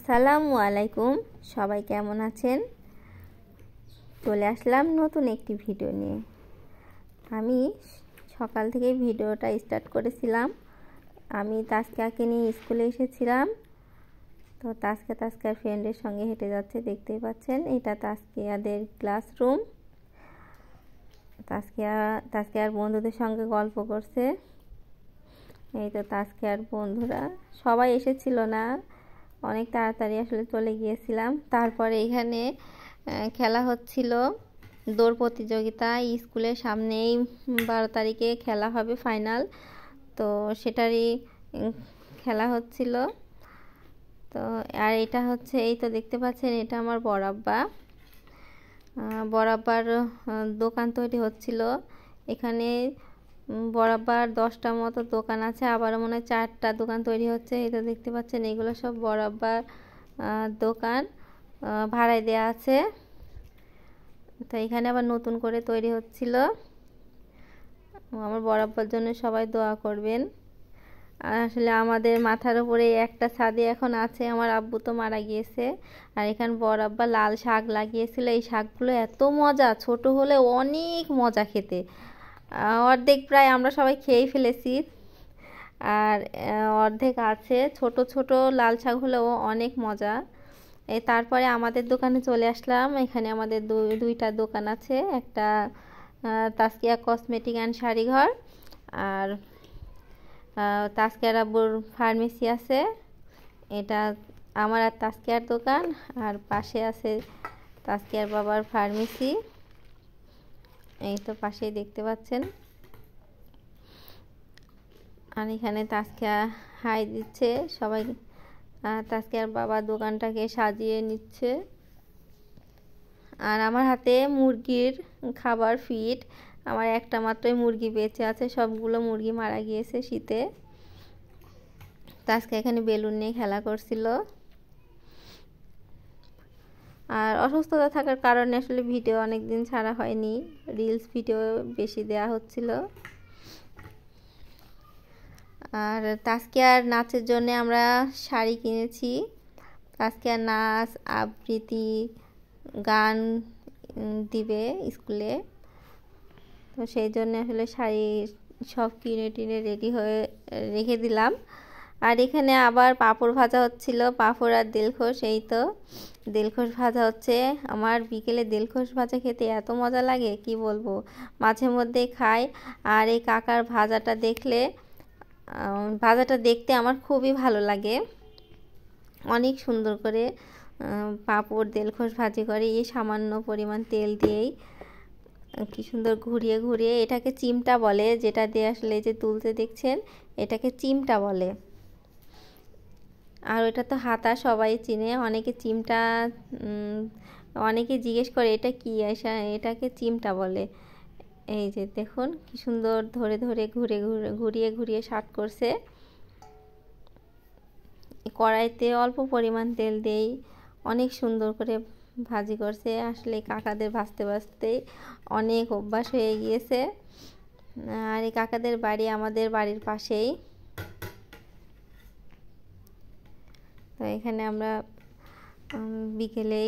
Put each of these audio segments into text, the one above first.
আসসালামু আলাইকুম, সবাই কেমন আছেন? চলে আসলাম নতুন একটি ভিডিও নিয়ে। আমি সকাল থেকে ভিডিওটা স্টার্ট করেছিলাম। আমি তাসকিয়াকে নিয়ে স্কুলে এসেছিলাম। তো তাসকিয়ার ফ্রেন্ডের সঙ্গে হেঁটে যাচ্ছে, দেখতেই পাচ্ছেন। এটা তাসকিয়াদের ক্লাসরুম। তাসকিয়ার বন্ধুদের সঙ্গে গল্প করছে। এই তো তাসকিয়ার বন্ধুরা সবাই এসেছিল না, অনেক তাড়াতাড়ি আসলে চলে গিয়েছিলাম। তারপরে এখানে খেলা হচ্ছিল, দৌড় প্রতিযোগিতা। স্কুলের সামনেই 12 তারিখে খেলা হবে ফাইনাল, তো সেটারই খেলা হচ্ছিল। তো আর এটা হচ্ছে, এই তো দেখতে পাচ্ছেন, এটা আমার বড়াব্বার দোকান তৈরি হচ্ছিল। এখানে বরাবর 10টা মতো দোকান আছে, আবারও মনে হয় 4টা দোকান তৈরি হচ্ছে। এটা দেখতে পাচ্ছেন, এগুলো সব বরাবর দোকান ভাড়ায় দেয়া আছে। তো এখানে আবার নতুন করে তৈরি হচ্ছিল। আমার বরাবর জন্য সবাই দোয়া করবেন। আসলে আমাদের মাথার উপরে একটা ছাদে এখন আছে, আমার আব্বু তো মারা গিয়েছে। আর এখানে বরাবর লাল শাক লাগিয়েছিল। এই শাকগুলো এত মজা, ছোট হলে অনেক মজা খেতে। অর্ধেক প্রায় আমরা সবাই খেয়েই ফেলেছি, আর অর্ধেক আছে। ছোট ছোট লাল শাক হলেও অনেক মজা। তারপরে আমাদের দোকানে চলে আসলাম। এখানে আমাদের দুইটা দোকান আছে, একটা তাসকিয়া কসমেটিক অ্যান্ড শাড়িঘর, আর তাসকিয়ার আব্বুর ফার্মেসি আছে। এটা আমার আর তাসকিয়ার দোকান, আর পাশে আছে তাসকিয়ার বাবার ফার্মেসি। এই তো পাশেই দেখতে পাচ্ছেন। আর এখানে তাসকিয়া হাই দিচ্ছে সবাই। তাসকিয়ার বাবা দোকানটাকে সাজিয়ে নিচ্ছে। আর আমার হাতে মুরগির খাবার ফিড। আমার একটা মাত্রই মুরগি বেঁচে আছে, সবগুলো মুরগি মারা গিয়েছে শীতে। তাসকিয়া এখানে বেলুন নিয়ে খেলা করছিল। আর অসুস্থতা থাকার কারণে আসলে ভিডিও অনেকদিন ছাড়া হয়নি, রিলস ভিডিও বেশি দেয়া হচ্ছিল। আর তাসকিয়ার নাচের জন্য আমরা শাড়ি কিনেছি। তাসকিয়ার নাচ, আবৃত্তি, গান দিবে স্কুলে, তো সেই জন্য আসলে শাড়ি সব কিনে টিনে রেডি হয়ে রেখে দিলাম। আর এখানে আবার পাঁপড় ভাজা হচ্ছিল, পাঁপড় আর দিলখোশ। এই তো দিলখোশ ভাজা হচ্ছে। আমার বিকেলে দিলখোশ ভাজা খেতে এত মজা লাগে, কি বলবো, মাঝে মধ্যেই খাই। আর এই কাকার ভাজাটা দেখতে আমার খুবই ভালো লাগে। অনেক সুন্দর করে পাঁপড় দিলখোশ ভাজি করে, এই সামান্য পরিমাণ তেল দিয়েই কি সুন্দর ঘুরিয়ে ঘুরিয়ে। এটাকে চিমটা বলে, যেটা দিয়ে আসলে যে তুলতে দেখছেন, এটাকে চিমটা বলে। আর এটা তো হাতা সবাই চিনে, অনেকে চিমটা, অনেকে জিজ্ঞেস করে এটা কি, এটাকে চিমটা বলে। এই যে দেখুন কি সুন্দর ধরে ধরে ঘুরিয়ে ঘুরিয়ে শার্ট করছে। কড়াইতে অল্প পরিমাণ তেল দেই, অনেক সুন্দর করে ভাজি করছে। আসলে কাকাদের ভাজতে ভাজতেই অনেক অভ্যাস হয়ে গিয়েছে। আর এই কাকাদের বাড়ি আমাদের বাড়ির পাশেই। তো এখানে আমরা বিকেলে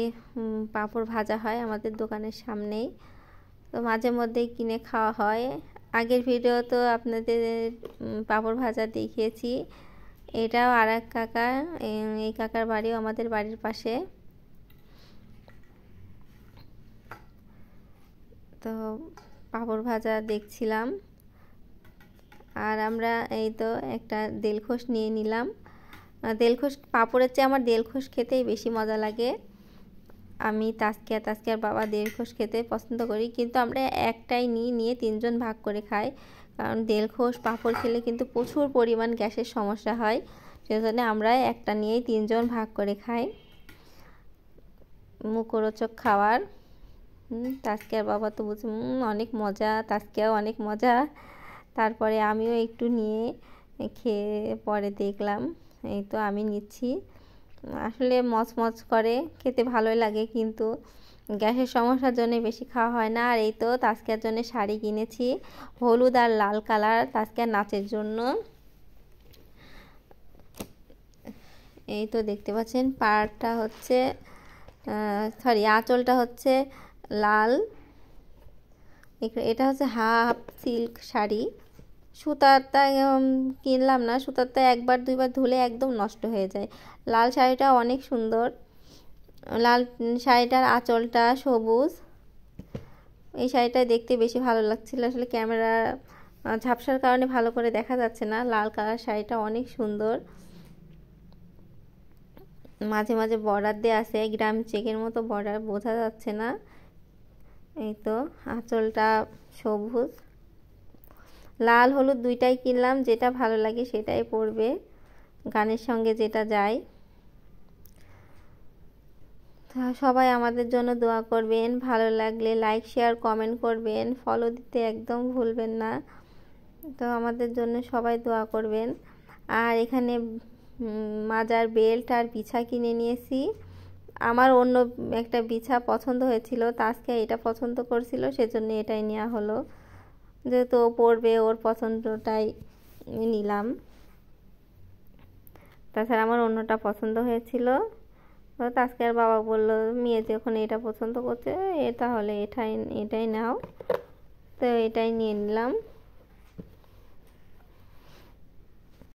পাঁপড় ভাজা হয় আমাদের দোকানের সামনেই, তো মাঝে মধ্যেই কিনে খাওয়া হয়। আগের ভিডিও তো আপনাদের পাঁপড় ভাজা দেখিয়েছি। এটাও আর এক কাকা, এই কাকার বাড়িও আমাদের বাড়ির পাশে। তো পাঁপড় ভাজা দেখছিলাম। আর আমরা এই তো একটা দিলখোশ নিয়ে নিলাম। দিলখোশ পাঁপড়ের চেয়ে আমার দিলখোশ খেতেই বেশি মজা লাগে। আমি তাসকিয়ার বাবা দিলখোশ খেতে পছন্দ করি, কিন্তু আমরা একটাই নিয়ে 3 জন ভাগ করে খাই। কারণ দিলখোশ পাঁপড় খেলে কিন্তু প্রচুর পরিমাণ গ্যাসের সমস্যা হয়, সেজন্য আমরা একটা নিয়েই 3 জন ভাগ করে খাই। মুখরোচক খাবার। তাসকিয়ার বাবা তো বুঝি অনেক মজা, তাসকিয়াও অনেক মজা। তারপরে আমিও একটু নিয়ে খেয়ে পরে দেখলাম। এই তো আমি নিচ্ছি। আসলে মচমচ করে খেতে ভালোই লাগে, কিন্তু গ্যাসের সমস্যার জন্য বেশি খাওয়া হয় না। আর এই তো তাসকিয়ার জন্য শাড়ি কিনেছি, হলুদ আর লাল কালার, তাসকিয়ার নাচের জন্য। এই তো দেখতে পাচ্ছেন পাড়টা হচ্ছে সরি আঁচলটা হচ্ছে লাল। এটা হচ্ছে হাফ সিল্ক শাড়ি। সুতারটা কিনলাম না, সুতারটা একবার দুইবার ধুলে একদম নষ্ট হয়ে যায়। লাল শাড়িটা অনেক সুন্দর, লাল শাড়িটার আঁচলটা সবুজ। এই শাড়িটা দেখতে বেশি ভালো লাগছিল, আসলে ক্যামেরা ঝাপসার কারণে ভালো করে দেখা যাচ্ছে না। লাল কালার শাড়িটা অনেক সুন্দর, মাঝে মাঝে বর্ডার দিয়ে আছে, গ্রাম চেকের মতো বর্ডার, বোঝা যাচ্ছে না। এই তো আঁচলটা সবুজ। লাল হলুদ দুইটাই কিনলাম, যেটা ভালো লাগে সেটাই পরবে, গানের সঙ্গে যেটা যায়। সবাই আমাদের জন্য দোয়া করবেন, ভালো লাগলে লাইক শেয়ার কমেন্ট করবেন, ফলো দিতে একদম ভুলবেন না। তো আমাদের জন্য সবাই দোয়া করবেন। আর এখানে মাজার বেল্ট আর বিছা কিনে নিয়েছি। আমার অন্য একটা বিছা পছন্দ হয়েছিল, তা আজকে এটা পছন্দ করছিল, সেজন্য এটাই নেওয়া হলো। যেহেতু ও পরবে, ওর পছন্দটাই নিলাম। তাছাড়া আমার অন্যটা পছন্দ হয়েছিল, তো আজকে আর বাবা বললো মেয়ে যখন এটা পছন্দ করছে তাহলে এটাই নাও, তো এটাই নিয়ে নিলাম।